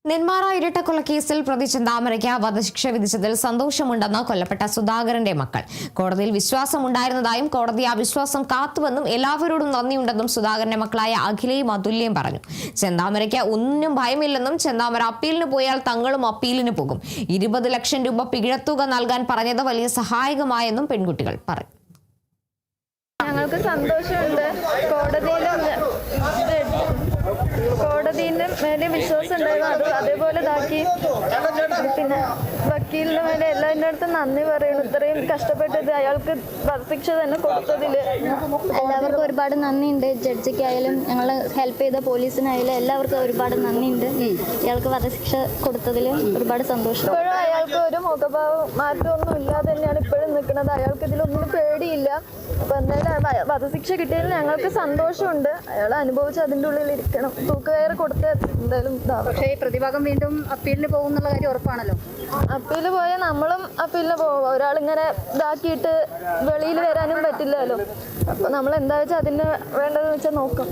നെന്മാറ ഇരട്ടക്കൊലക്കേസിൽ പ്രതി ചെന്താമരയ്ക്ക് വധശിക്ഷ വിധിച്ചതിൽ സന്തോഷമുണ്ടെന്ന് കൊല്ലപ്പെട്ട സുധാകരന്റെ മക്കൾ. കോടതിയിൽ വിശ്വാസമുണ്ടായിരുന്നതായും കോടതി ആ വിശ്വാസം കാത്തുവെന്നും എല്ലാവരോടും നന്ദിയുണ്ടെന്നും സുധാകരന്റെ മക്കളായ അഖിലയും അതുല്യയും പറഞ്ഞു. ചെന്താമരയ്ക്ക് ഒന്നും ഭയമില്ലെന്നും ചെന്താമര അപ്പീലിന് പോയാൽ തങ്ങളും അപ്പീലിന് പോകും. 20 ലക്ഷം രൂപ പിഴത്തുക നൽകാൻ പറഞ്ഞത് വലിയ സഹായകമായെന്നും പെൺകുട്ടികൾ പറഞ്ഞു. ഞങ്ങൾക്ക് സന്തോഷമുണ്ട്. കോടതിന്റെ മേലെ വിശ്വാസം ഉണ്ടായിരുന്നു. അത് അതേപോലെ ഇതാക്കി. പിന്നെ വക്കീലിന്റെ മേലെ എല്ലാവരുടെ അടുത്തും നന്ദി പറയുന്നു. ഇത്രയും കഷ്ടപ്പെട്ടത് അയാൾക്ക് വധശിക്ഷ തന്നെ കൊടുത്തതില് എല്ലാവർക്കും ഒരുപാട് നന്ദിയുണ്ട്. ജഡ്ജിക്കായാലും ഞങ്ങൾ ഹെൽപ്പ് ചെയ്ത പോലീസിനായാലും എല്ലാവർക്കും ഒരുപാട് നന്ദിയുണ്ട്. ഇയാൾക്ക് വധശിക്ഷ കൊടുത്തതിൽ ഒരുപാട് സന്തോഷം. ഇപ്പോഴും അയാൾക്ക് ഒരു മുഖഭാവം മാറ്റമൊന്നും ഇല്ലാതെ തന്നെയാണ് ഇപ്പോഴും നിൽക്കുന്നത്. അയാൾക്ക് ഇതിലൊന്നും പേടിയില്ല. അപ്പൊ എന്തായാലും വധശിക്ഷ കിട്ടിയതിൽ ഞങ്ങൾക്ക് സന്തോഷമുണ്ട്. അയാൾ അനുഭവിച്ച് അതിൻ്റെ ഉള്ളിൽ ഇരിക്കണം. തൂക്കുകയറ് കൊടുത്ത് എന്തായാലും പക്ഷേ പ്രതിഭാഗം വീണ്ടും അപ്പീലിന് പോകുന്നുള്ള കാര്യം ഉറപ്പാണല്ലോ. അപ്പീല് പോയാൽ നമ്മളും അപ്പീലിന് പോകും. ഒരാളിങ്ങനെ ഇതാക്കിയിട്ട് വെളിയിൽ വരാനും പറ്റില്ലല്ലോ. അപ്പൊ നമ്മൾ എന്താ വെച്ചാൽ അതിന് വേണ്ടതെന്ന് വെച്ചാൽ നോക്കാം.